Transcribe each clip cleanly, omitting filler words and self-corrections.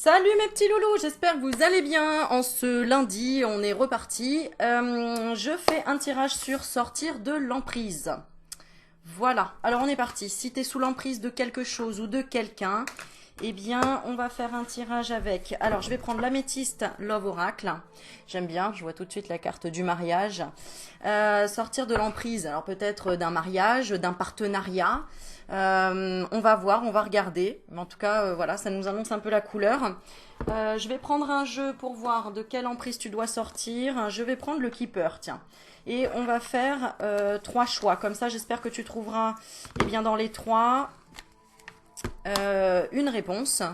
Salut mes petits loulous, j'espère que vous allez bien. En ce lundi, on est reparti. Je fais un tirage sur sortir de l'emprise. Voilà, alors on est parti. Si tu es sous l'emprise de quelque chose ou de quelqu'un, eh bien on va faire un tirage avec. Alors je vais prendre l'améthyste Love Oracle. J'aime bien, je vois tout de suite la carte du mariage. Sortir de l'emprise, alors peut-être d'un mariage, d'un partenariat. On va voir, on va regarder. Mais en tout cas, voilà, ça nous annonce un peu la couleur. Je vais prendre un jeu pour voir de quelle emprise tu dois sortir. Je vais prendre le Keeper, tiens. Et on va faire trois choix. Comme ça, j'espère que tu trouveras eh bien, dans les trois une réponse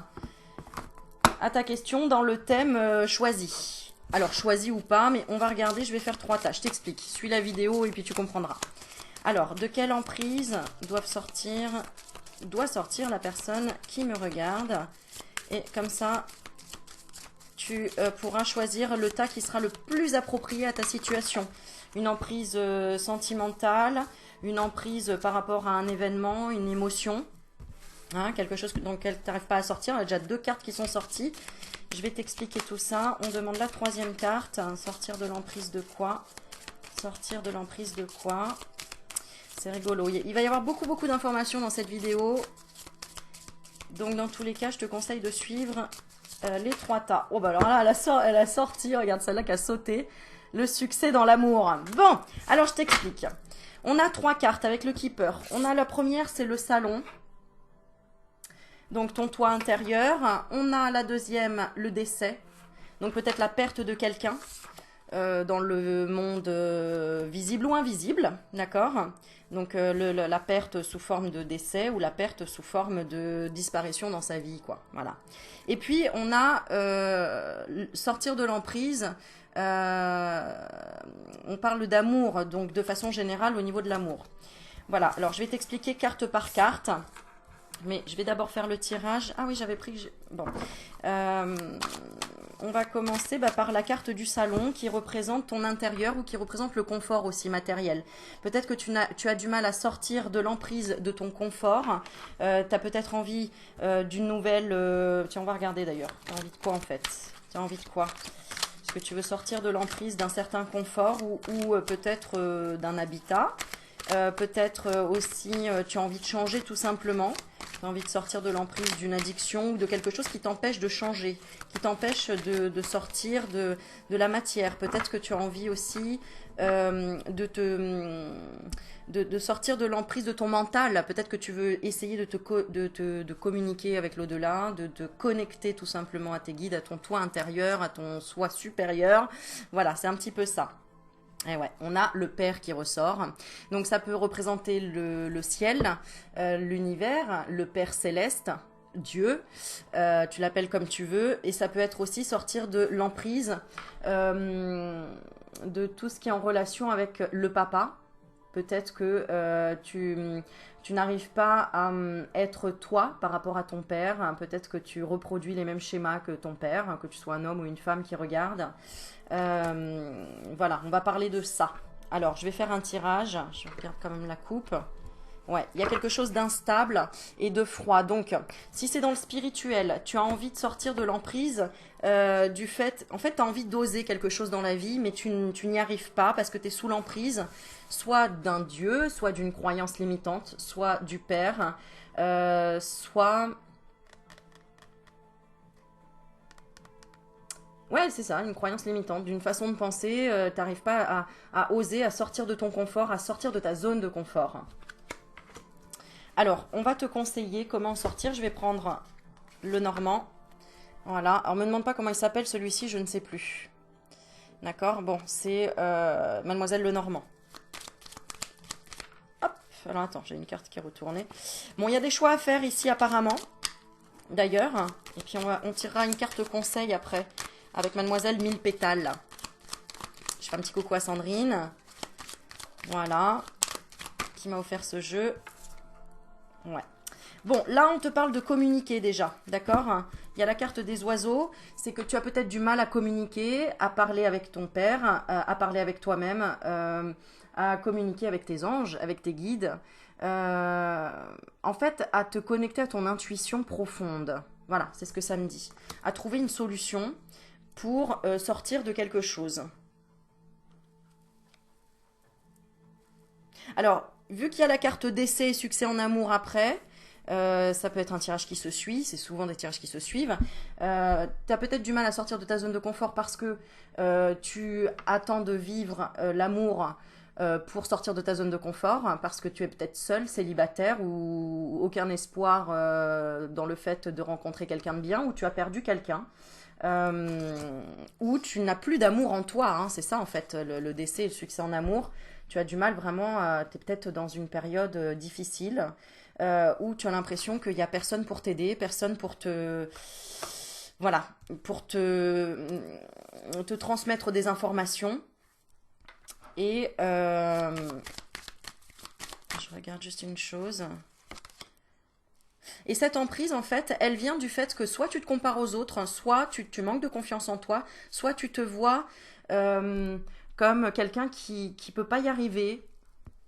à ta question dans le thème choisi. Alors, choisi ou pas, mais on va regarder. Je vais faire trois tâches. Je t'explique. Suis la vidéo et puis tu comprendras. Alors, de quelle emprise doit sortir la personne qui me regarde? Et comme ça, tu pourras choisir le tas qui sera le plus approprié à ta situation. Une emprise sentimentale, une emprise par rapport à un événement, une émotion, hein, quelque chose dans lequel tu n'arrives pas à sortir. Il y a déjà deux cartes qui sont sorties. Je vais t'expliquer tout ça. On demande la troisième carte. Sortir de l'emprise de quoi? Sortir de l'emprise de quoi? C'est rigolo. Il va y avoir beaucoup d'informations dans cette vidéo. Donc dans tous les cas, je te conseille de suivre les trois tas. Oh bah alors là, elle a sorti, regarde celle-là qui a sauté. Le succès dans l'amour. Bon, alors je t'explique. On a trois cartes avec le Keeper. On a la première, c'est le salon. Donc ton toit intérieur. On a la deuxième, le décès. Donc peut-être la perte de quelqu'un. Dans le monde visible ou invisible, d'accord? Donc la perte sous forme de décès ou la perte sous forme de disparition dans sa vie, quoi. Voilà. Et puis on a sortir de l'emprise. On parle d'amour, donc de façon générale au niveau de l'amour. Voilà. Alors je vais t'expliquer carte par carte. Mais je vais d'abord faire le tirage. Ah oui, j'avais pris... Bon. On va commencer par la carte du salon qui représente ton intérieur ou qui représente le confort aussi matériel. Peut-être que tu as du mal à sortir de l'emprise de ton confort. Tu as peut-être envie d'une nouvelle... Tiens, on va regarder d'ailleurs. Tu as envie de quoi en fait? Tu as envie de quoi? Est-ce que tu veux sortir de l'emprise d'un certain confort ou peut-être d'un habitat? Peut-être aussi tu as envie de changer tout simplement. Tu as envie de sortir de l'emprise d'une addiction ou de quelque chose qui t'empêche de changer, qui t'empêche de sortir de la matière. Peut-être que tu as envie aussi de sortir de l'emprise de ton mental. Peut-être que tu veux essayer de communiquer avec l'au-delà, de te connecter tout simplement à tes guides, à ton toi intérieur, à ton soi supérieur. Voilà, c'est un petit peu ça. Et ouais, on a le Père qui ressort. Donc ça peut représenter le ciel, l'univers, le Père céleste, Dieu, tu l'appelles comme tu veux. Et ça peut être aussi sortir de l'emprise de tout ce qui est en relation avec le papa. Peut-être que tu n'arrives pas à être toi par rapport à ton père. Peut-être que tu reproduis les mêmes schémas que ton père, que tu sois un homme ou une femme qui regarde. Voilà, on va parler de ça. Alors, je vais faire un tirage. Je regarde quand même la coupe. Ouais, il y a quelque chose d'instable et de froid. Donc, si c'est dans le spirituel, tu as envie de sortir de l'emprise du fait... En fait, tu as envie d'oser quelque chose dans la vie, mais tu n'y arrives pas parce que tu es sous l'emprise, soit d'un dieu, soit d'une croyance limitante, soit du père, soit... Ouais, c'est ça, une croyance limitante, d'une façon de penser, t'arrives pas à oser, à sortir de ton confort, à sortir de ta zone de confort. Alors, on va te conseiller comment sortir. Je vais prendre le normand. Voilà, alors me demande pas comment il s'appelle celui-ci, je ne sais plus. D'accord, bon, c'est Mademoiselle Lenormand. Hop, alors attends, j'ai une carte qui est retournée. Bon, il y a des choix à faire ici apparemment, d'ailleurs. Et puis on tirera une carte conseil après. Avec Mademoiselle Mille Pétales. Je fais un petit coucou à Sandrine. Voilà. Qui m'a offert ce jeu. Ouais. Bon, là, on te parle de communiquer déjà. D'accord? Il y a la carte des oiseaux. C'est que tu as peut-être du mal à communiquer, à parler avec ton père, à parler avec toi-même, à communiquer avec tes anges, avec tes guides. En fait, à te connecter à ton intuition profonde. Voilà, c'est ce que ça me dit. À trouver une solution pour sortir de quelque chose. Alors, vu qu'il y a la carte décès et succès en amour après, ça peut être un tirage qui se suit, c'est souvent des tirages qui se suivent. Tu as peut-être du mal à sortir de ta zone de confort parce que tu attends de vivre l'amour pour sortir de ta zone de confort, hein, parce que tu es peut-être seul, célibataire, ou aucun espoir dans le fait de rencontrer quelqu'un de bien, ou tu as perdu quelqu'un. Ou tu n'as plus d'amour en toi, hein, c'est ça en fait, le décès et le succès en amour. Tu as du mal vraiment, tu es peut-être dans une période difficile où tu as l'impression qu'il n'y a personne pour t'aider, personne pour te, voilà, pour te transmettre des informations. Et je regarde juste une chose. Et cette emprise, en fait, elle vient du fait que soit tu te compares aux autres, soit tu manques de confiance en toi, soit tu te vois comme quelqu'un qui peut pas y arriver,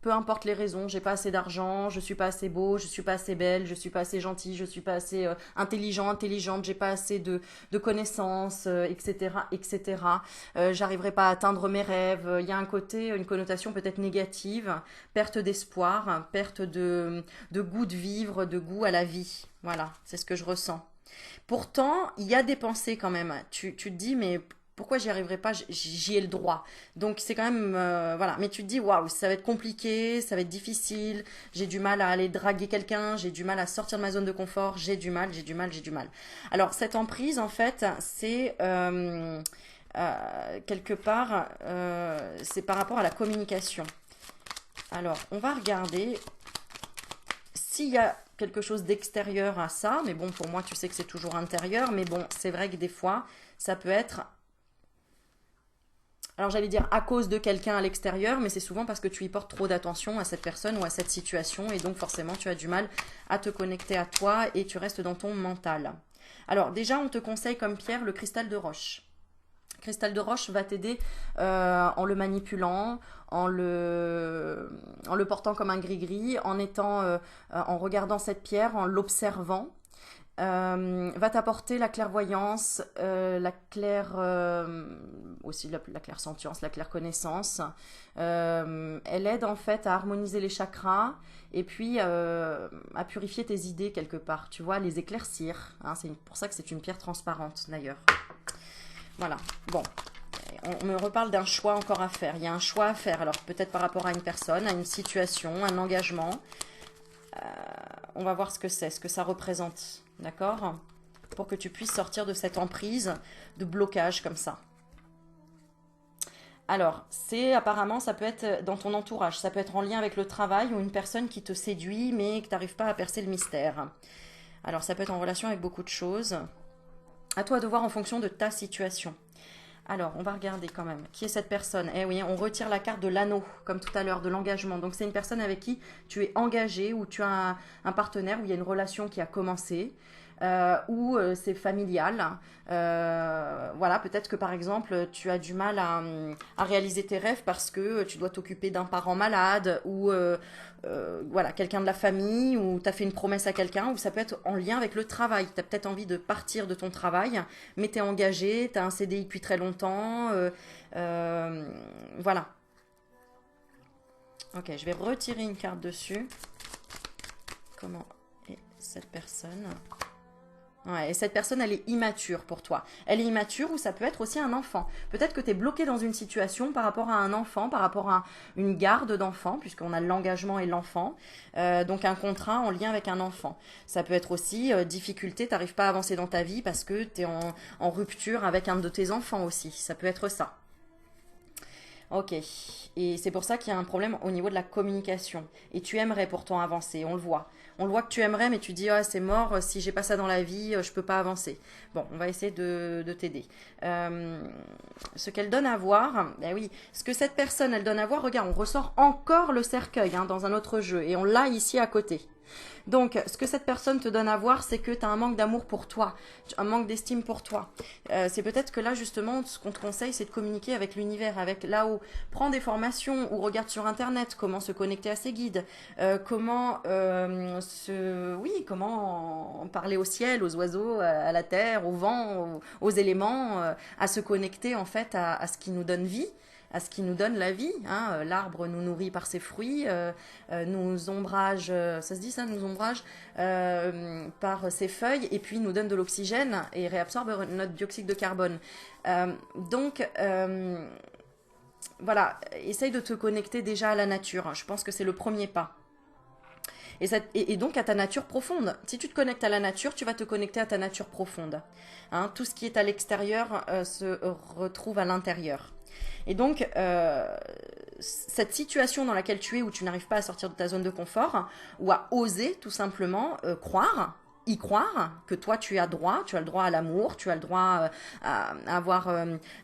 peu importe les raisons. J'ai pas assez d'argent, je suis pas assez beau, je suis pas assez belle, je suis pas assez gentil, je suis pas assez intelligente, j'ai pas assez de connaissances, etc., etc. J'arriverai pas à atteindre mes rêves. Il y a un côté, une connotation peut-être négative, perte d'espoir, perte de goût de vivre, de goût à la vie. Voilà, c'est ce que je ressens. Pourtant, il y a des pensées quand même. Tu te dis, mais pourquoi j'y arriverai pas? J'y ai le droit. Donc c'est quand même, voilà. Mais tu te dis, waouh, ça va être compliqué, ça va être difficile. J'ai du mal à aller draguer quelqu'un, j'ai du mal à sortir de ma zone de confort, j'ai du mal, j'ai du mal, j'ai du mal. Alors cette emprise, en fait, c'est quelque part, c'est par rapport à la communication. Alors, on va regarder s'il y a quelque chose d'extérieur à ça, mais bon, pour moi, tu sais que c'est toujours intérieur, mais bon, c'est vrai que des fois, ça peut être, alors j'allais dire à cause de quelqu'un à l'extérieur, mais c'est souvent parce que tu y portes trop d'attention à cette personne ou à cette situation, et donc forcément, tu as du mal à te connecter à toi et tu restes dans ton mental. Alors déjà, on te conseille comme pierre le cristal de roche. Cristal de roche va t'aider en le manipulant, en le portant comme un gris-gris, en regardant cette pierre, en l'observant. Va t'apporter la clairvoyance, aussi la clairsentience, la clairconnaissance. Elle aide en fait à harmoniser les chakras et puis à purifier tes idées quelque part, tu vois, les éclaircir, hein, c'est pour ça que c'est une pierre transparente d'ailleurs. Voilà, bon, on me reparle d'un choix encore à faire. Il y a un choix à faire, alors peut-être par rapport à une personne, à une situation, un engagement. On va voir ce que c'est, ce que ça représente, d'accord? Pour que tu puisses sortir de cette emprise, de blocage comme ça. Alors, apparemment, ça peut être dans ton entourage, ça peut être en lien avec le travail ou une personne qui te séduit mais que tu n'arrives pas à percer le mystère. Alors, ça peut être en relation avec beaucoup de choses. À toi de voir en fonction de ta situation. Alors, on va regarder quand même. Qui est cette personne? Eh oui, on retire la carte de l'anneau, comme tout à l'heure, de l'engagement. Donc, c'est une personne avec qui tu es engagé, ou tu as un partenaire, où il y a une relation qui a commencé, ou c'est familial. Voilà, peut-être que par exemple, tu as du mal à réaliser tes rêves parce que tu dois t'occuper d'un parent malade, ou voilà, quelqu'un de la famille, ou tu as fait une promesse à quelqu'un, ou ça peut être en lien avec le travail. Tu as peut-être envie de partir de ton travail, mais tu es engagé, tu as un CDI depuis très longtemps. Voilà. Ok, je vais retirer une carte dessus. Comment est cette personne? Ouais, et cette personne, elle est immature pour toi. Elle est immature ou ça peut être aussi un enfant. Peut-être que tu es bloqué dans une situation par rapport à un enfant, par rapport à une garde d'enfant, puisqu'on a l'engagement et l'enfant. Donc un contrat en lien avec un enfant. Ça peut être aussi difficulté, tu n'arrives pas à avancer dans ta vie parce que tu es en rupture avec un de tes enfants aussi. Ça peut être ça. Ok. Et c'est pour ça qu'il y a un problème au niveau de la communication. Et tu aimerais pourtant avancer, on le voit. On le voit que tu aimerais, mais tu dis, ah, c'est mort, si j'ai pas ça dans la vie, je peux pas avancer. Bon, on va essayer de t'aider. Ce qu'elle donne à voir, ben oui, ce que cette personne, elle donne à voir, regarde, on ressort encore le cercueil hein, dans un autre jeu. Et on l'a ici à côté. Donc, ce que cette personne te donne à voir, c'est que tu as un manque d'amour pour toi, un manque d'estime pour toi. C'est peut-être que là, justement, ce qu'on te conseille, c'est de communiquer avec l'univers, avec là-haut. Prends des formations ou regarde sur Internet comment se connecter à ses guides, comment parler au ciel, aux oiseaux, à la terre, au vent, aux éléments, à se connecter en fait à ce qui nous donne vie, à ce qui nous donne la vie. Hein. L'arbre nous nourrit par ses fruits, nous ombrage, ça se dit ça, nous ombrage par ses feuilles, et puis nous donne de l'oxygène et réabsorbe notre dioxyde de carbone. Voilà, essaye de te connecter déjà à la nature. Je pense que c'est le premier pas. Et donc à ta nature profonde. Si tu te connectes à la nature, tu vas te connecter à ta nature profonde. Hein, tout ce qui est à l'extérieur se retrouve à l'intérieur. Et donc, cette situation dans laquelle tu es, où tu n'arrives pas à sortir de ta zone de confort, ou à oser tout simplement y croire, que toi tu as le droit à l'amour, tu as le droit à avoir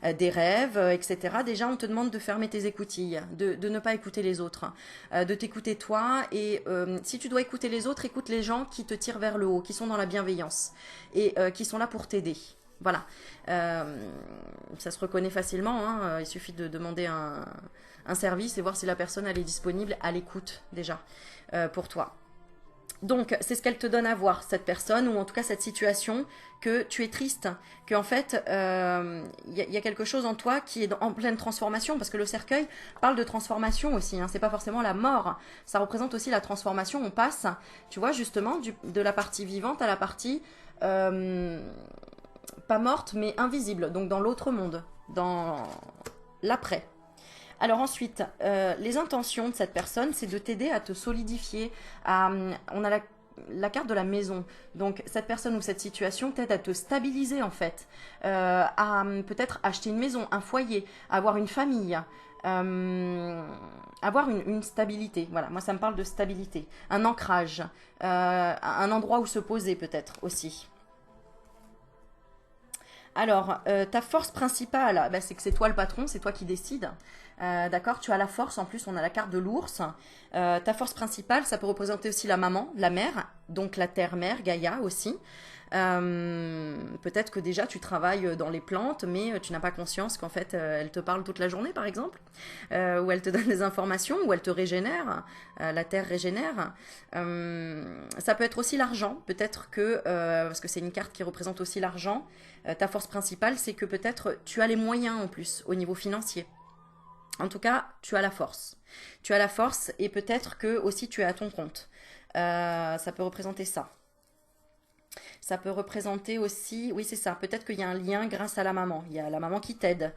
des rêves, etc. Déjà, on te demande de fermer tes écoutilles, de ne pas écouter les autres, de t'écouter toi, et si tu dois écouter les autres, écoute les gens qui te tirent vers le haut, qui sont dans la bienveillance, et qui sont là pour t'aider. Voilà, ça se reconnaît facilement, hein. Il suffit de demander un service et voir si la personne elle est disponible à l'écoute déjà pour toi. Donc, c'est ce qu'elle te donne à voir, cette personne, ou en tout cas cette situation, que tu es triste, qu'en fait, y a quelque chose en toi qui est en pleine transformation, parce que le cercueil parle de transformation aussi, hein, c'est pas forcément la mort, ça représente aussi la transformation, on passe, tu vois, justement, de la partie vivante à la partie pas morte, mais invisible, donc dans l'autre monde, dans l'après. Alors ensuite, les intentions de cette personne, c'est de t'aider à te solidifier. On a la carte de la maison. Donc cette personne ou cette situation t'aide à te stabiliser en fait, à peut-être acheter une maison, un foyer, avoir une famille, avoir une stabilité. Voilà, moi ça me parle de stabilité, un ancrage, un endroit où se poser peut-être aussi. Alors, ta force principale, bah, c'est que c'est toi le patron, c'est toi qui décides. D'accord, tu as la force, en plus on a la carte de l'ours. Ta force principale, ça peut représenter aussi la maman, la mère, donc la terre-mère, Gaïa aussi. Peut-être que déjà tu travailles dans les plantes, mais tu n'as pas conscience qu'en fait elle te parle toute la journée par exemple, ou elle te donne des informations, ou elle te régénère, la terre régénère. Ça peut être aussi l'argent, peut-être que, parce que c'est une carte qui représente aussi l'argent, ta force principale c'est que peut-être tu as les moyens en plus au niveau financier. En tout cas, tu as la force. Tu as la force et peut-être que aussi tu es à ton compte. Ça peut représenter ça. Ça peut représenter aussi, oui c'est ça, peut-être qu'il y a un lien grâce à la maman. Il y a la maman qui t'aide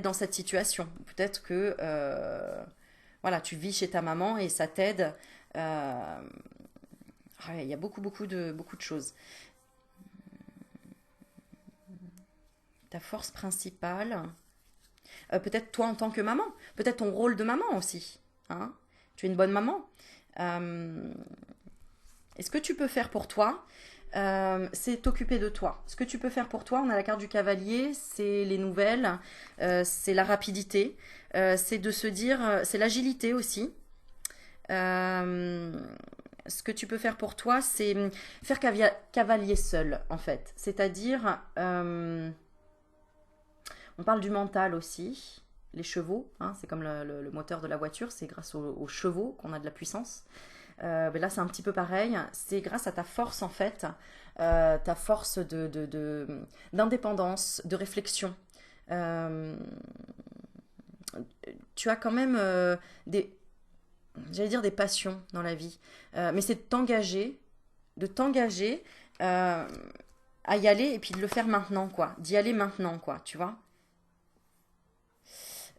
dans cette situation. Peut-être que voilà, tu vis chez ta maman et ça t'aide. Il y a beaucoup de choses. Ta force principale, peut-être toi en tant que maman, peut-être ton rôle de maman aussi. Hein, tu es une bonne maman. Et ce que tu peux faire pour toi, c'est t'occuper de toi. Ce que tu peux faire pour toi, on a la carte du cavalier, c'est les nouvelles, c'est la rapidité, c'est de se dire, c'est l'agilité aussi. Ce que tu peux faire pour toi, c'est faire cavalier seul, en fait. C'est-à-dire, on parle du mental aussi, les chevaux, hein, c'est comme le moteur de la voiture, c'est grâce aux chevaux qu'on a de la puissance. Mais là, c'est un petit peu pareil. C'est grâce à ta force, en fait, ta force d'indépendance, de réflexion. Euh, Tu as quand même j'allais dire des passions dans la vie. Mais c'est de t'engager à y aller et puis de le faire maintenant, quoi. D'y aller maintenant, quoi, tu vois.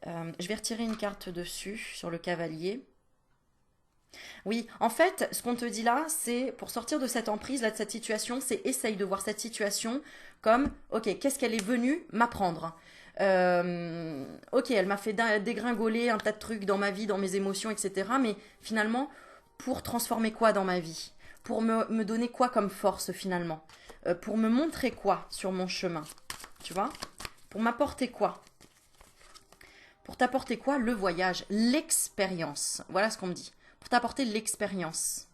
Je vais retirer une carte dessus, sur le cavalier. Oui, en fait, ce qu'on te dit là, c'est pour sortir de cette emprise, là, de cette situation, c'est essaye de voir cette situation comme, ok, qu'est-ce qu'elle est venue m'apprendre. Ok, elle m'a fait dégringoler un tas de trucs dans ma vie, dans mes émotions, etc. Mais finalement, pour transformer quoi dans ma vie? Pour me donner quoi comme force finalement? Pour me montrer quoi sur mon chemin? Tu vois? Pour m'apporter quoi? Pour t'apporter quoi? Le voyage, l'expérience. Voilà ce qu'on me dit. Pour t'apporter l'expérience.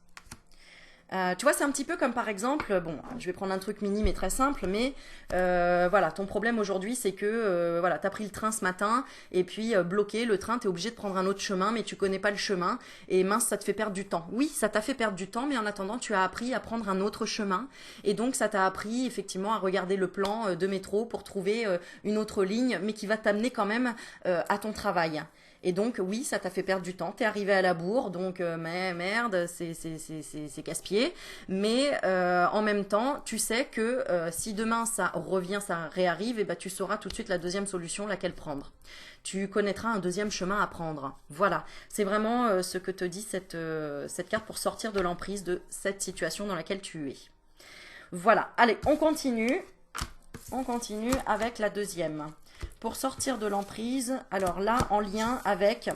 Tu vois, c'est un petit peu comme par exemple, bon, je vais prendre un truc minime et très simple, mais voilà, ton problème aujourd'hui, c'est que voilà, t'as pris le train ce matin et puis bloqué, le train, t'es obligé de prendre un autre chemin, mais tu connais pas le chemin et mince, ça te fait perdre du temps. Oui, ça t'a fait perdre du temps, mais en attendant, tu as appris à prendre un autre chemin et donc ça t'a appris effectivement à regarder le plan de métro pour trouver une autre ligne, mais qui va t'amener quand même à ton travail. Et donc, oui, ça t'a fait perdre du temps. T'es arrivé à la bourre, donc, mais merde, c'est casse-pied. Mais en même temps, tu sais que si demain ça revient, ça réarrive, et ben tu sauras tout de suite la deuxième solution, laquelle prendre. Tu connaîtras un deuxième chemin à prendre. Voilà, c'est vraiment ce que te dit cette carte pour sortir de l'emprise de cette situation dans laquelle tu es. Voilà, allez, on continue. On continue avec la deuxième. Pour sortir de l'emprise, alors là, en lien avec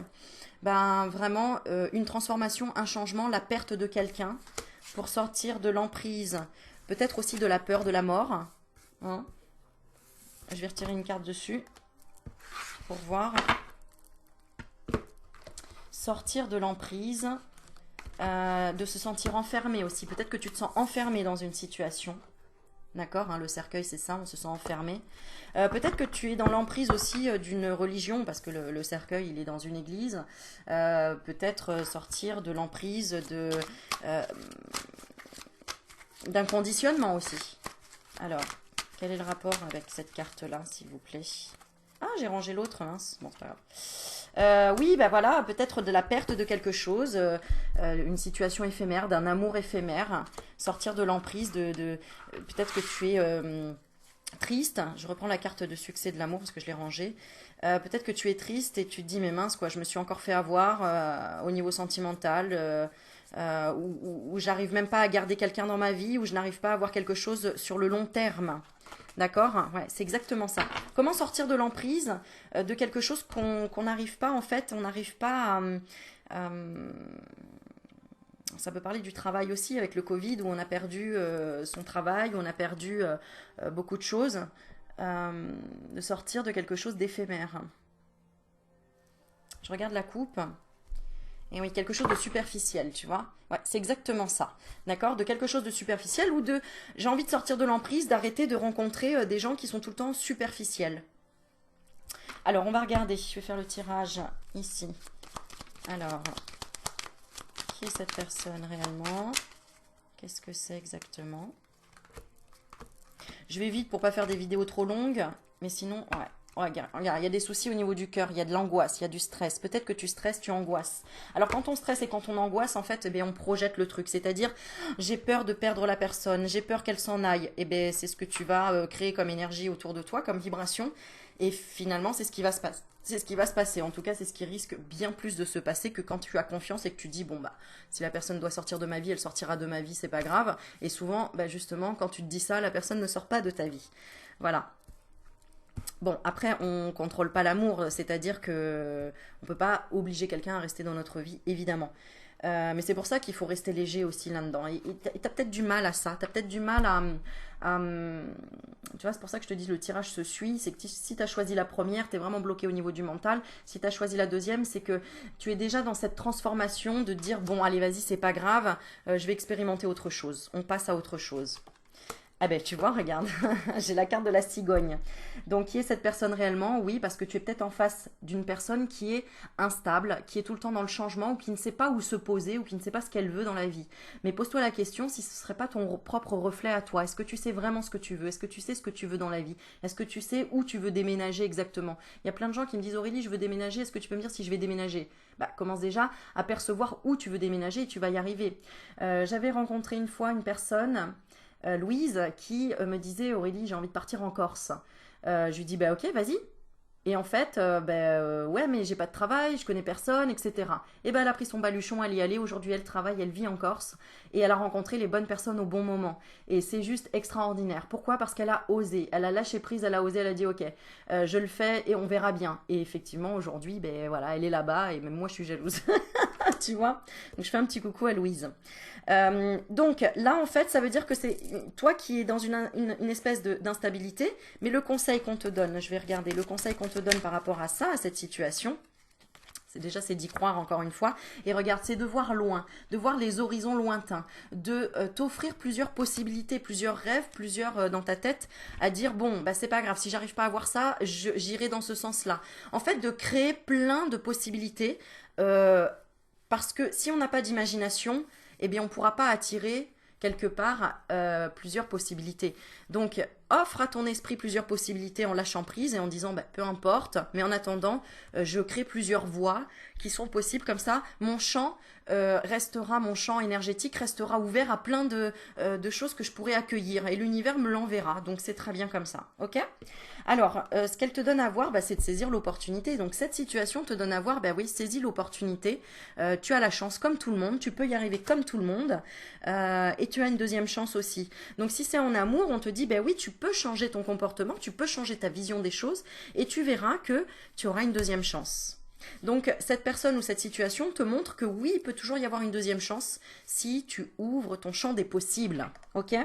ben, vraiment une transformation, un changement, la perte de quelqu'un. Pour sortir de l'emprise, peut-être aussi de la peur de la mort. Hein. Je vais retirer une carte dessus pour voir. Sortir de l'emprise, de se sentir enfermé aussi. Peut-être que tu te sens enfermé dans une situation. D'accord, hein, le cercueil c'est ça, on se sent enfermé. Peut-être que tu es dans l'emprise aussi d'une religion, parce que le cercueil il est dans une église. Peut-être sortir de l'emprise d'un conditionnement aussi. Alors, quel est le rapport avec cette carte-là, s'il vous plaît? Ah, j'ai rangé l'autre, mince. Bon, c'est pas grave. Oui, ben voilà, peut-être de la perte de quelque chose, une situation éphémère, d'un amour éphémère, sortir de l'emprise, peut-être que tu es triste. Je reprends la carte de succès de l'amour parce que je l'ai rangée. Peut-être que tu es triste et tu te dis, mais mince, quoi, je me suis encore fait avoir au niveau sentimental, où j'arrive même pas à garder quelqu'un dans ma vie, où je n'arrive pas à avoir quelque chose sur le long terme. D'accord? Ouais, c'est exactement ça. Comment sortir de l'emprise de quelque chose qu'on n'arrive pas, en fait, on n'arrive pas à, ça peut parler du travail aussi avec le Covid où on a perdu son travail, où on a perdu beaucoup de choses, de sortir de quelque chose d'éphémère. Je regarde la coupe. Et oui, quelque chose de superficiel, tu vois. Ouais, c'est exactement ça. D'accord? De quelque chose de superficiel ou de... J'ai envie de sortir de l'emprise, d'arrêter de rencontrer des gens qui sont tout le temps superficiels. Alors, on va regarder. Je vais faire le tirage ici. Alors, qui est cette personne réellement? Qu'est-ce que c'est exactement? Je vais vite pour pas faire des vidéos trop longues. Mais sinon, ouais. Regarde, il y a des soucis au niveau du cœur, il y a de l'angoisse, il y a du stress. Peut-être que tu stresses, tu angoisses. Alors quand on stresse et quand on angoisse, en fait, eh bien, on projette le truc. C'est-à-dire, j'ai peur de perdre la personne, j'ai peur qu'elle s'en aille. Et bien, c'est ce que tu vas créer comme énergie autour de toi, comme vibration. Et finalement, c'est ce qui va se passer. C'est ce qui va se passer. En tout cas, c'est ce qui risque bien plus de se passer que quand tu as confiance et que tu dis, bon, bah, si la personne doit sortir de ma vie, elle sortira de ma vie, c'est pas grave. Et souvent, bah, justement, quand tu te dis ça, la personne ne sort pas de ta vie. Voilà. Bon, après, on contrôle pas l'amour, c'est-à-dire que on peut pas obliger quelqu'un à rester dans notre vie, évidemment. Mais c'est pour ça qu'il faut rester léger aussi là-dedans. Et t'as peut-être du mal à ça, t'as peut-être du mal tu vois, c'est pour ça que je te dis le tirage se suit, c'est que si t'as choisi la première, t'es vraiment bloqué au niveau du mental. Si t'as choisi la deuxième, c'est que tu es déjà dans cette transformation de dire, bon, allez, vas-y, c'est pas grave, je vais expérimenter autre chose. On passe à autre chose. Ah ben tu vois, regarde, j'ai la carte de la cigogne. Donc qui est cette personne réellement? Oui, parce que tu es peut-être en face d'une personne qui est instable, qui est tout le temps dans le changement ou qui ne sait pas où se poser ou qui ne sait pas ce qu'elle veut dans la vie. Mais pose-toi la question si ce ne serait pas ton propre reflet à toi. Est-ce que tu sais vraiment ce que tu veux? Est-ce que tu sais ce que tu veux dans la vie? Est-ce que tu sais où tu veux déménager exactement? Il y a plein de gens qui me disent Aurélie, je veux déménager, est-ce que tu peux me dire si je vais déménager? Bah, commence déjà à percevoir où tu veux déménager et tu vas y arriver. J'avais rencontré une fois une personne... Louise qui me disait Aurélie j'ai envie de partir en Corse. Je lui dis bah ok vas-y. Et en fait ouais mais j'ai pas de travail, je connais personne, etc. Et ben elle a pris son baluchon, elle y allait, aujourd'hui elle travaille, elle vit en Corse et elle a rencontré les bonnes personnes au bon moment. Et c'est juste extraordinaire. Pourquoi? Parce qu'elle a osé, elle a lâché prise, elle a osé, elle a dit ok je le fais et on verra bien. Et effectivement aujourd'hui ben voilà elle est là-bas et même moi je suis jalouse. Tu vois? Donc je fais un petit coucou à Louise. Donc là en fait ça veut dire que c'est toi qui es dans une espèce d'instabilité, mais le conseil qu'on te donne, je vais regarder le conseil qu'on te donne par rapport à ça, à cette situation, C'est d'y croire encore une fois. Et regarde, c'est de voir loin, de voir les horizons lointains, de t'offrir plusieurs possibilités, plusieurs rêves, plusieurs dans ta tête, à dire bon, bah c'est pas grave, si j'arrive pas à voir ça, j'irai dans ce sens-là. En fait, de créer plein de possibilités, parce que si on n'a pas d'imagination, eh bien on pourra pas attirer quelque part plusieurs possibilités. Donc, offre à ton esprit plusieurs possibilités en lâchant prise et en disant bah, peu importe, mais en attendant, je crée plusieurs voies qui sont possibles. Comme ça, mon champ mon champ énergétique restera ouvert à plein de choses que je pourrais accueillir et l'univers me l'enverra. Donc, c'est très bien comme ça. Ok? Alors, ce qu'elle te donne à voir, bah, c'est de saisir l'opportunité. Donc, cette situation te donne à voir, bah oui, saisis l'opportunité. Tu as la chance comme tout le monde, tu peux y arriver comme tout le monde. Et tu as une deuxième chance aussi. Donc, si c'est en amour, on te dit, ben oui, tu peux changer ton comportement, tu peux changer ta vision des choses et tu verras que tu auras une deuxième chance. Donc, cette personne ou cette situation te montre que oui, il peut toujours y avoir une deuxième chance si tu ouvres ton champ des possibles. Ok?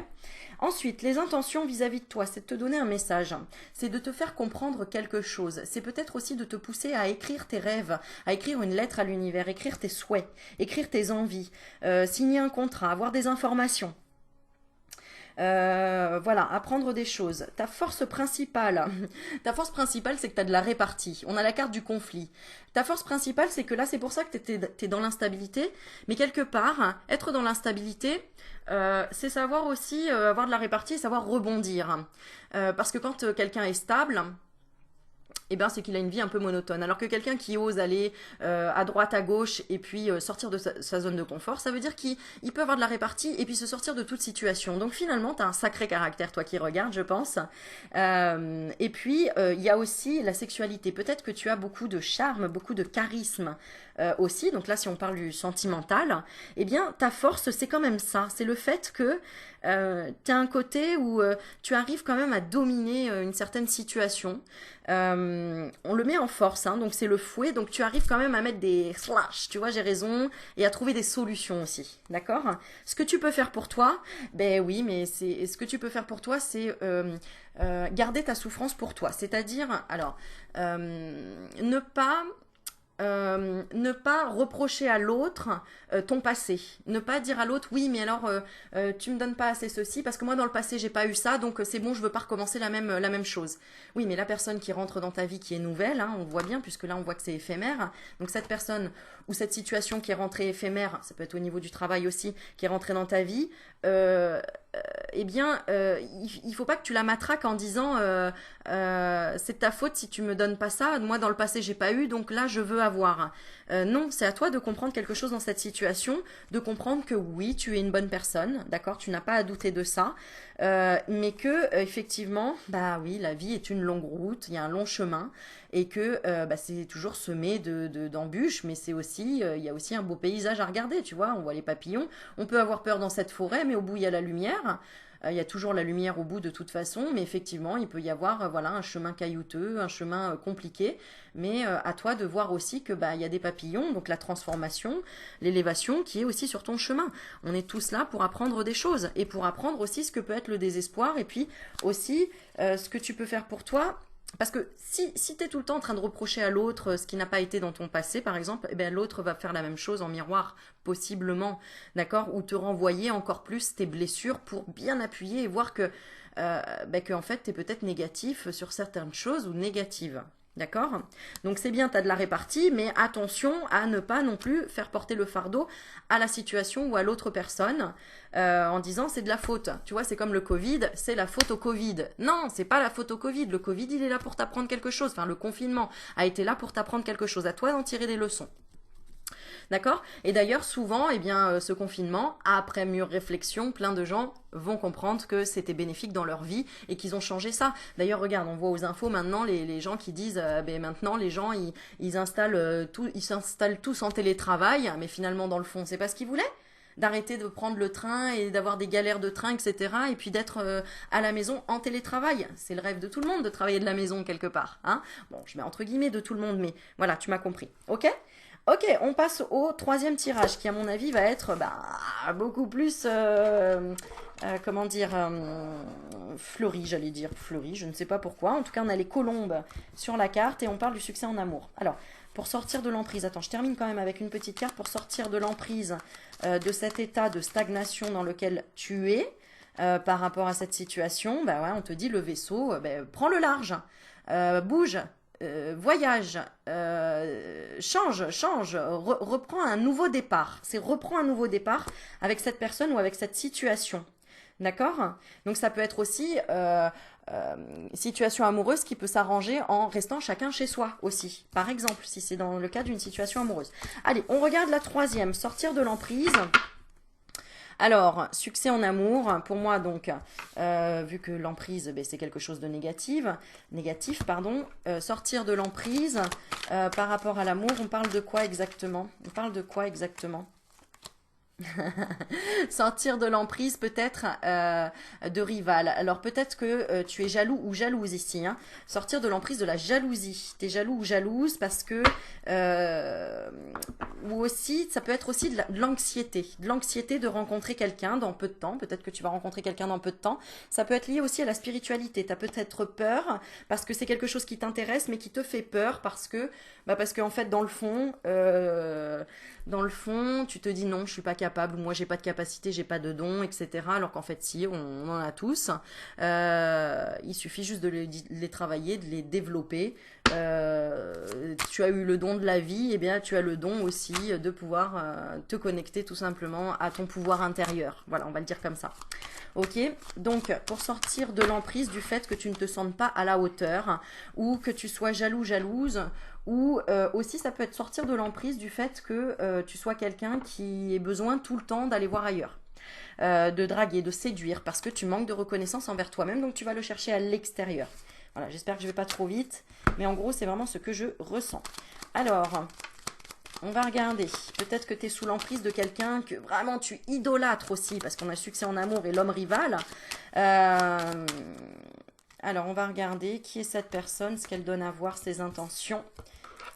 Ensuite, les intentions vis-à-vis de toi, c'est de te donner un message, c'est de te faire comprendre quelque chose, c'est peut-être aussi de te pousser à écrire tes rêves, à écrire une lettre à l'univers, écrire tes souhaits, écrire tes envies, signer un contrat, avoir des informations. Voilà, apprendre des choses. Ta force principale, c'est que tu as de la répartie. On a la carte du conflit. Ta force principale, c'est que là, c'est pour ça que tu es dans l'instabilité. Mais quelque part, être dans l'instabilité, c'est savoir aussi avoir de la répartie et savoir rebondir. Parce que quand quelqu'un est stable, eh ben, c'est qu'il a une vie un peu monotone. Alors que quelqu'un qui ose aller à droite, à gauche et puis sortir de sa zone de confort, ça veut dire qu'il peut avoir de la répartie et puis se sortir de toute situation. Donc finalement, tu as un sacré caractère, toi qui regardes, je pense. Et puis, il y a aussi la sexualité. Peut-être que tu as beaucoup de charme, beaucoup de charisme aussi. Donc là, si on parle du sentimental, eh bien, ta force, c'est quand même ça. C'est le fait que tu as un côté où tu arrives quand même à dominer une certaine situation. On le met en force, hein, donc c'est le fouet, donc tu arrives quand même à mettre des slash, tu vois, j'ai raison, et à trouver des solutions aussi, d'accord? Ce que tu peux faire pour toi, ben oui, mais ce que tu peux faire pour toi, c'est garder ta souffrance pour toi, c'est-à-dire, alors, ne pas reprocher à l'autre ton passé. Ne pas dire à l'autre, oui, mais alors tu me donnes pas assez ceci parce que moi dans le passé j'ai pas eu ça, donc c'est bon, je veux pas recommencer la même chose. Oui, mais la personne qui rentre dans ta vie qui est nouvelle, hein, on voit bien, puisque là on voit que c'est éphémère. Donc cette personne ou cette situation qui est rentrée éphémère, ça peut être au niveau du travail aussi, qui est rentrée dans ta vie, eh bien, il faut pas que tu la matraques en disant c'est de ta faute si tu me donnes pas ça. Moi, dans le passé, j'ai pas eu, donc là, je veux avoir. Non, c'est à toi de comprendre quelque chose dans cette situation, de comprendre que oui, tu es une bonne personne, d'accord, tu n'as pas à douter de ça, mais que effectivement, bah oui, la vie est une longue route, il y a un long chemin, et que bah, c'est toujours semé d'embûches, mais c'est aussi, il y a aussi un beau paysage à regarder, tu vois, on voit les papillons, on peut avoir peur dans cette forêt, mais au bout il y a la lumière. Il y a toujours la lumière au bout de toute façon, mais effectivement, il peut y avoir voilà, un chemin caillouteux, un chemin compliqué, mais à toi de voir aussi que bah, il y a des papillons, donc la transformation, l'élévation qui est aussi sur ton chemin. On est tous là pour apprendre des choses et pour apprendre aussi ce que peut être le désespoir et puis aussi ce que tu peux faire pour toi. Parce que si tu es tout le temps en train de reprocher à l'autre ce qui n'a pas été dans ton passé, par exemple, eh ben, l'autre va faire la même chose en miroir, possiblement, d'accord? Ou te renvoyer encore plus tes blessures pour bien appuyer et voir que, en fait, tu es peut-être négatif sur certaines choses ou négative. D'accord? Donc c'est bien, tu as de la répartie, mais attention à ne pas non plus faire porter le fardeau à la situation ou à l'autre personne en disant c'est de la faute. Tu vois, c'est comme le Covid, c'est la faute au Covid. Non, c'est pas la faute au Covid. Le Covid, il est là pour t'apprendre quelque chose. Enfin, le confinement a été là pour t'apprendre quelque chose. À toi d'en tirer des leçons. D'accord? Et d'ailleurs, souvent, eh bien, ce confinement, après mûre réflexion, plein de gens vont comprendre que c'était bénéfique dans leur vie et qu'ils ont changé ça. D'ailleurs, regarde, on voit aux infos maintenant les gens qui disent maintenant les gens ils s'installent tous en télétravail, mais finalement dans le fond, c'est pas ce qu'ils voulaient d'arrêter de prendre le train et d'avoir des galères de train, etc. Et puis d'être à la maison en télétravail. C'est le rêve de tout le monde de travailler de la maison quelque part. Hein, bon, je mets entre guillemets de tout le monde, mais voilà, tu m'as compris. Ok? Ok, on passe au troisième tirage qui, à mon avis, va être beaucoup plus, comment dire, fleuri, j'allais dire. Fleuri, je ne sais pas pourquoi. En tout cas, on a les colombes sur la carte et on parle du succès en amour. Alors, pour sortir de l'emprise, attends, je termine quand même avec une petite carte. Pour sortir de l'emprise de cet état de stagnation dans lequel tu es par rapport à cette situation, bah ouais, on te dit le vaisseau, prends le large, bouge, voyage, change, reprends un nouveau départ. C'est reprends un nouveau départ avec cette personne ou avec cette situation. D'accord? Donc ça peut être aussi situation amoureuse qui peut s'arranger en restant chacun chez soi aussi. Par exemple, si c'est dans le cas d'une situation amoureuse. Allez, on regarde la troisième, sortir de l'emprise. Alors, succès en amour, pour moi donc, vu que l'emprise c'est quelque chose de négatif, pardon, sortir de l'emprise par rapport à l'amour, on parle de quoi exactement? On parle de quoi exactement? Sortir de l'emprise peut-être de rival. Alors peut-être que tu es jaloux ou jalouse ici. Hein. Sortir de l'emprise de la jalousie. Tu es jaloux ou jalouse parce que... ou aussi, ça peut être aussi de l'anxiété. De l'anxiété de rencontrer quelqu'un dans peu de temps. Peut-être que tu vas rencontrer quelqu'un dans peu de temps. Ça peut être lié aussi à la spiritualité. Tu as peut-être peur parce que c'est quelque chose qui t'intéresse mais qui te fait peur parce que en fait dans le fond, tu te dis non, je suis pas capable, moi j'ai pas de capacité, j'ai pas de don, etc. Alors qu'en fait, si, on en a tous. Il suffit juste de les travailler, de les développer. Tu as eu le don de la vie, et bien tu as le don aussi de pouvoir te connecter tout simplement à ton pouvoir intérieur. Voilà, on va le dire comme ça. Ok, donc pour sortir de l'emprise du fait que tu ne te sentes pas à la hauteur ou que tu sois jaloux, jalouse, ou aussi ça peut être sortir de l'emprise du fait que tu sois quelqu'un qui ait besoin tout le temps d'aller voir ailleurs. De draguer, de séduire, parce que tu manques de reconnaissance envers toi-même, donc tu vas le chercher à l'extérieur. Voilà, j'espère que je ne vais pas trop vite, mais en gros c'est vraiment ce que je ressens. Alors, on va regarder. Peut-être que tu es sous l'emprise de quelqu'un que vraiment tu idolâtres aussi, parce qu'on a succès en amour et l'homme rival. Alors, on va regarder qui est cette personne, ce qu'elle donne à voir, ses intentions,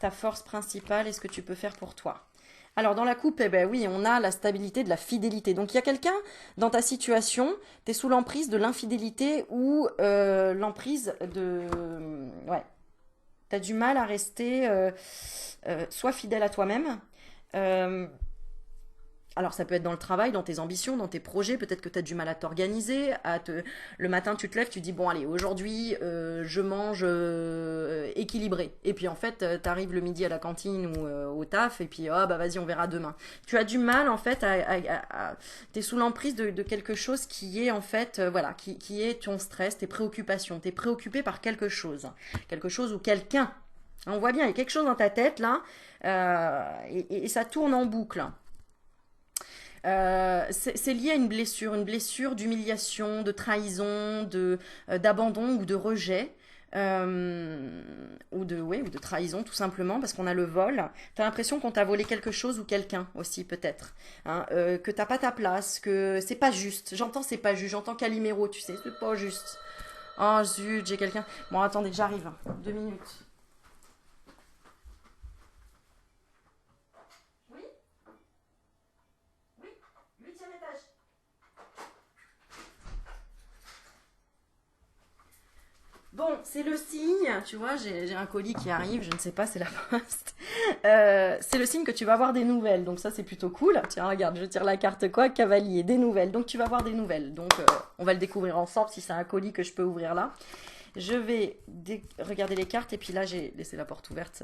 ta force principale et ce que tu peux faire pour toi. Alors, dans la coupe, eh ben oui, on a la stabilité de la fidélité. Donc, il y a quelqu'un dans ta situation, tu es sous l'emprise de l'infidélité ou l'emprise de... Ouais, tu as du mal à rester soit fidèle à toi-même. Euh, alors ça peut être dans le travail, dans tes ambitions, dans tes projets, peut-être que tu as du mal à t'organiser, le matin tu te lèves, tu dis bon allez aujourd'hui je mange équilibré. Et puis en fait tu arrives le midi à la cantine ou au taf et puis bah vas-y on verra demain. Tu as du mal en fait t'es sous l'emprise de quelque chose qui est en fait voilà, qui est ton stress, tes préoccupations. T'es préoccupé par quelque chose ou quelqu'un. On voit bien, il y a quelque chose dans ta tête là et ça tourne en boucle. C'est lié à une blessure d'humiliation, de trahison, d'abandon ou de rejet. Ou de trahison tout simplement parce qu'on a le vol. T'as l'impression qu'on t'a volé quelque chose ou quelqu'un aussi peut-être, hein, que t'as pas ta place, que c'est pas juste. J'entends c'est pas juste, j'entends Calimero, tu sais, c'est pas juste. Oh zut, j'ai quelqu'un. Bon attendez, j'arrive. 2 minutes. Oui, oui, 8e étage. Bon, c'est le signe, tu vois, j'ai un colis qui arrive, je ne sais pas, c'est la poste. C'est le signe que tu vas avoir des nouvelles, donc ça c'est plutôt cool. Tiens, regarde, je tire la carte quoi, cavalier, des nouvelles. Donc tu vas avoir des nouvelles, donc on va le découvrir ensemble si c'est un colis que je peux ouvrir là. Je vais regarder les cartes et puis là j'ai laissé la porte ouverte,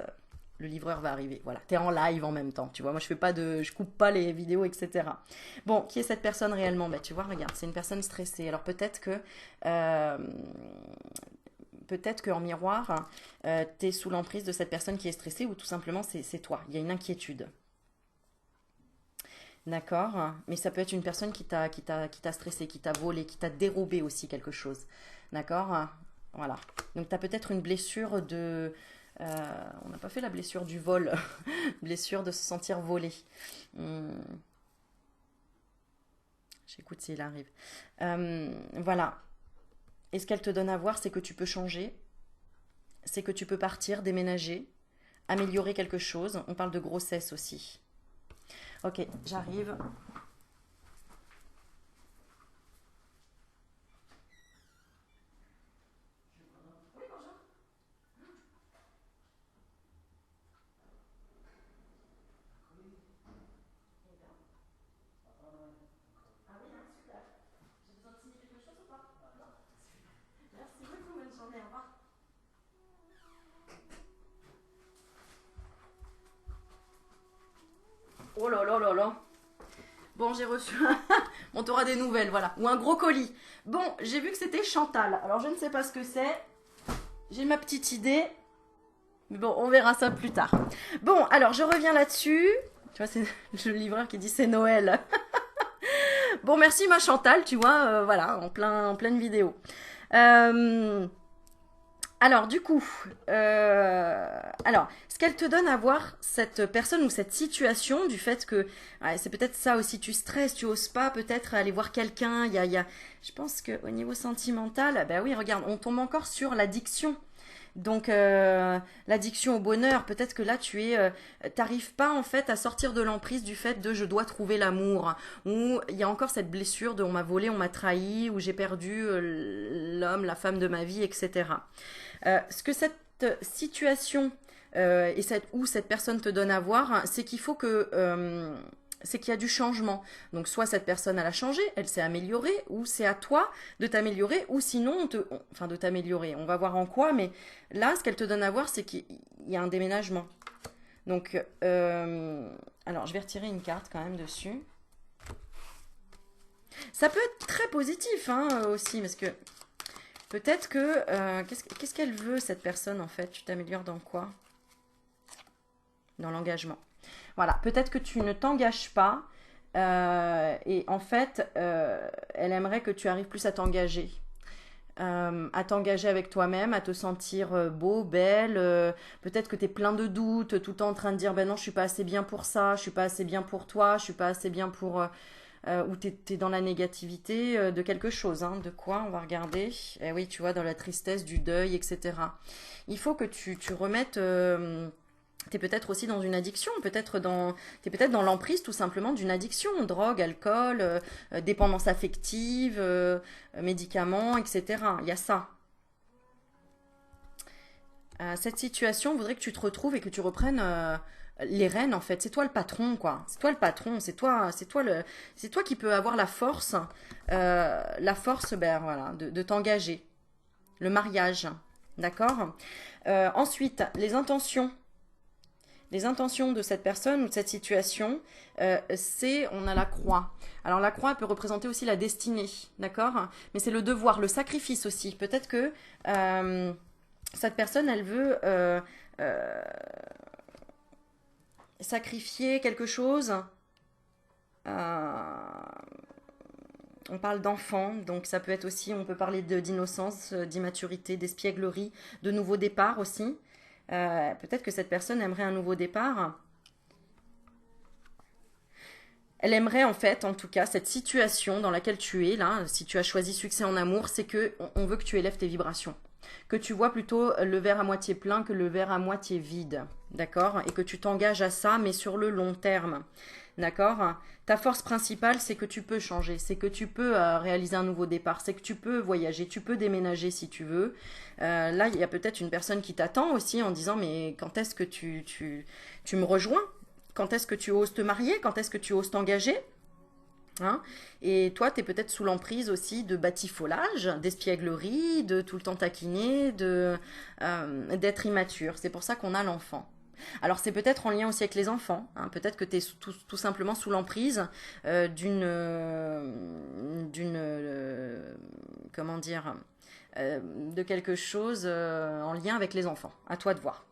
le livreur va arriver. Voilà, t'es en live en même temps, tu vois. Moi je coupe pas les vidéos, etc. Bon, qui est cette personne réellement? Bah tu vois, regarde, c'est une personne stressée. Alors euh, peut-être qu'en miroir, tu es sous l'emprise de cette personne qui est stressée ou tout simplement c'est toi. Il y a une inquiétude. D'accord? Mais ça peut être une personne qui t'a stressé, qui t'a volé, qui t'a dérobé aussi quelque chose. D'accord? Voilà. Donc tu as peut-être une blessure on n'a pas fait la blessure du vol, blessure de se sentir volé. Hum, J'écoute s'il arrive. Voilà. Et ce qu'elle te donne à voir, c'est que tu peux changer, c'est que tu peux partir, déménager, améliorer quelque chose. On parle de grossesse aussi. Ok, j'arrive. Ah oui, hein, super. J'ai besoin de signer quelque chose ou pas? Non. Merci beaucoup, bonne journée, au revoir. Oh là là là là. Bon, j'ai reçu un... Bon, t'auras des nouvelles, voilà. Ou un gros colis. Bon, j'ai vu que c'était Chantal. Alors, je ne sais pas ce que c'est. J'ai ma petite idée. Mais bon, on verra ça plus tard. Bon, alors, je reviens là-dessus. Tu vois, c'est le livreur qui dit c'est Noël. Bon, merci ma Chantal, tu vois, voilà, en pleine vidéo. Euh, alors, du coup, ce qu'elle te donne à voir cette personne ou cette situation, du fait que, ouais, c'est peut-être ça aussi, tu stresses, tu oses pas peut-être aller voir quelqu'un, je pense qu'au niveau sentimental, ben oui, regarde, on tombe encore sur l'addiction. Donc, l'addiction au bonheur, peut-être que là, t'arrives pas en fait à sortir de l'emprise du fait de je dois trouver l'amour, ou il y a encore cette blessure de on m'a volé, on m'a trahi, ou j'ai perdu l'homme, la femme de ma vie, etc. Ce que cette situation où cette personne te donne à voir, c'est qu'il faut que c'est qu'il y a du changement. Donc soit cette personne elle a changé, elle s'est améliorée, ou c'est à toi de t'améliorer, ou sinon, enfin de t'améliorer. On va voir en quoi, mais là, ce qu'elle te donne à voir, c'est qu'il y a un déménagement. Donc, alors je vais retirer une carte quand même dessus. Ça peut être très positif hein, aussi, parce que peut-être que... qu'est-ce qu'elle veut, cette personne, en fait? Tu t'améliores dans quoi? Dans l'engagement. Voilà, peut-être que tu ne t'engages pas et en fait, elle aimerait que tu arrives plus à t'engager avec toi-même, à te sentir beau, belle. Peut-être que tu es plein de doutes, tout le temps en train de dire ben non, je suis pas assez bien pour ça, je suis pas assez bien pour toi, je suis pas assez bien pour. Ou tu es dans la négativité de quelque chose. Hein. De quoi? On va regarder. Eh oui, tu vois, dans la tristesse, du deuil, etc. Il faut que tu remettes. T'es peut-être aussi dans une addiction, t'es peut-être dans l'emprise tout simplement d'une addiction, drogue, alcool, dépendance affective, médicaments, etc. Il y a ça. Cette situation voudrait que tu te retrouves et que tu reprennes les rênes en fait. C'est toi le patron quoi. C'est toi le patron. C'est toi qui peux avoir la force, ben voilà, de t'engager. Le mariage, d'accord. Ensuite, les intentions. Les intentions de cette personne ou de cette situation, on a la croix. Alors la croix peut représenter aussi la destinée, d'accord? Mais c'est le devoir, le sacrifice aussi. Peut-être que cette personne, elle veut sacrifier quelque chose. On parle d'enfant, donc ça peut être aussi, on peut parler d'innocence, d'immaturité, d'espièglerie, de nouveau départ aussi. Peut-être que cette personne aimerait un nouveau départ. Elle aimerait en fait, en tout cas, cette situation dans laquelle tu es là, si tu as choisi succès en amour, c'est que on veut que tu élèves tes vibrations, que tu vois plutôt le verre à moitié plein que le verre à moitié vide, d'accord? Et que tu t'engages à ça, mais sur le long terme, d'accord? Ta force principale, c'est que tu peux changer, c'est que tu peux réaliser un nouveau départ, c'est que tu peux voyager, tu peux déménager si tu veux. Là, il y a peut-être une personne qui t'attend aussi en disant, mais quand est-ce que tu me rejoins? Quand est-ce que tu oses te marier? Quand est-ce que tu oses t'engager? Hein. Et toi, tu es peut-être sous l'emprise aussi de batifolage, d'espièglerie, de tout le temps taquiner, d'être immature. C'est pour ça qu'on a l'enfant. Alors c'est peut-être en lien aussi avec les enfants. Hein. Peut-être que tu es tout simplement sous l'emprise comment dire, de quelque chose en lien avec les enfants. À toi de voir.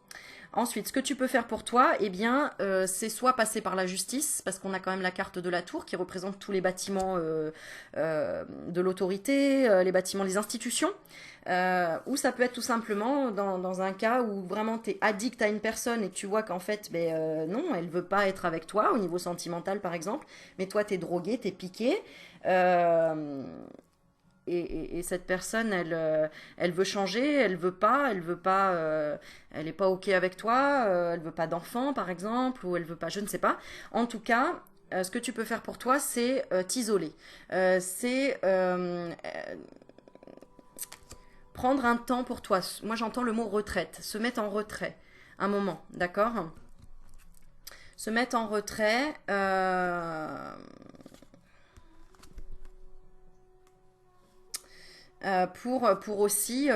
Ensuite, ce que tu peux faire pour toi, eh bien, c'est soit passer par la justice, parce qu'on a quand même la carte de la tour qui représente tous les bâtiments de l'autorité, les bâtiments, les institutions, ou ça peut être tout simplement dans un cas où vraiment tu es addict à une personne et que tu vois qu'en fait, ben, non, elle veut pas être avec toi, au niveau sentimental par exemple, mais toi tu es drogué, tu es piqué. Euh, et cette personne, elle veut changer, elle veut pas, elle est pas ok avec toi, elle veut pas d'enfant par exemple, ou elle veut pas, je ne sais pas. En tout cas, ce que tu peux faire pour toi, c'est t'isoler. C'est prendre un temps pour toi. Moi, j'entends le mot retraite, se mettre en retrait, un moment, d'accord? Se mettre en retrait. Pour aussi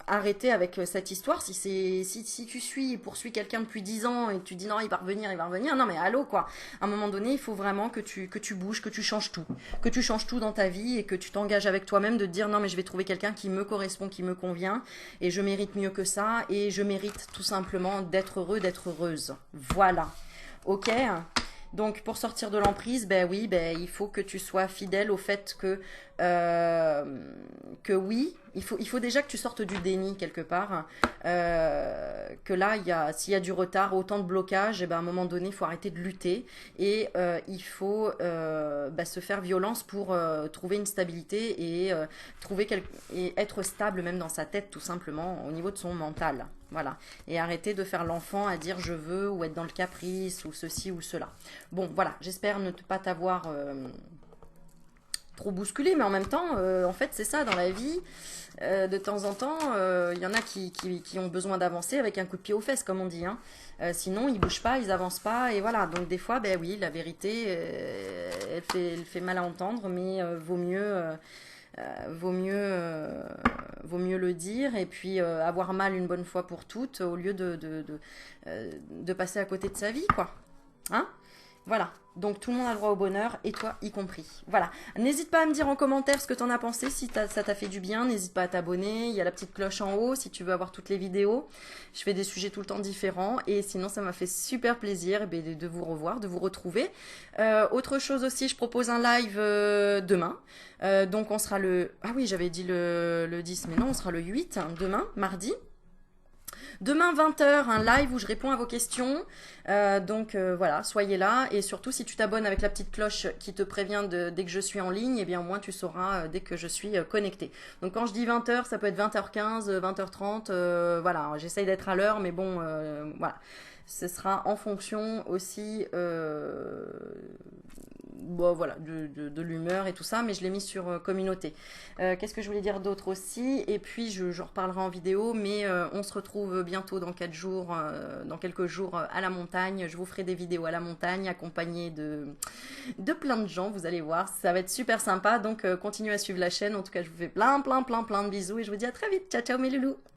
arrêter avec cette histoire. Si tu poursuis quelqu'un depuis 10 ans et tu dis non, il va revenir, non mais allô quoi. À un moment donné, il faut vraiment que tu bouges, que tu changes tout. Que tu changes tout dans ta vie et que tu t'engages avec toi-même de te dire non mais je vais trouver quelqu'un qui me correspond, qui me convient et je mérite mieux que ça et je mérite tout simplement d'être heureux, d'être heureuse. Voilà. Ok. Donc pour sortir de l'emprise, ben oui, ben il faut que tu sois fidèle au fait que oui, il faut déjà que tu sortes du déni quelque part. Que là, s'il y a du retard, autant de blocage, et ben à un moment donné, il faut arrêter de lutter et il faut se faire violence pour trouver une stabilité et et être stable même dans sa tête tout simplement au niveau de son mental. Voilà. Et arrêter de faire l'enfant à dire je veux ou être dans le caprice ou ceci ou cela. Bon, voilà. J'espère ne pas t'avoir trop bousculé, mais en même temps, en fait, c'est ça dans la vie. De temps en temps, il y en a qui ont besoin d'avancer avec un coup de pied aux fesses, comme on dit. Hein. Sinon, ils bougent pas, ils avancent pas, et voilà. Donc des fois, ben oui, la vérité, elle fait mal à entendre, mais vaut mieux le dire et puis avoir mal une bonne fois pour toutes au lieu de passer à côté de sa vie, quoi. Hein? Voilà. Donc tout le monde a le droit au bonheur et toi y compris. Voilà. N'hésite pas à me dire en commentaire ce que t'en as pensé, si ça t'a fait du bien. N'hésite pas à t'abonner. Il y a la petite cloche en haut si tu veux avoir toutes les vidéos. Je fais des sujets tout le temps différents et sinon ça m'a fait super plaisir de vous revoir, de vous retrouver. Autre chose aussi, je propose un live demain. Donc on sera le... Ah oui, j'avais dit le 10, mais non, on sera le 8, hein, demain, mardi. Demain 20h, un live où je réponds à vos questions. Donc voilà, soyez là. Et surtout, si tu t'abonnes avec la petite cloche qui te prévient dès que je suis en ligne, eh bien au moins tu sauras dès que je suis connectée. Donc quand je dis 20h, ça peut être 20h15, 20h30. Voilà, j'essaye d'être à l'heure, mais bon, voilà. Ce sera en fonction aussi bon, voilà, de l'humeur et tout ça, mais je l'ai mis sur communauté. Qu'est-ce que je voulais dire d'autre aussi? Et puis, je reparlerai en vidéo, mais on se retrouve bientôt dans 4 jours, dans quelques jours à la montagne. Je vous ferai des vidéos à la montagne, accompagnées de plein de gens, vous allez voir. Ça va être super sympa, donc continuez à suivre la chaîne. En tout cas, je vous fais plein de bisous et je vous dis à très vite. Ciao, ciao mes loulous!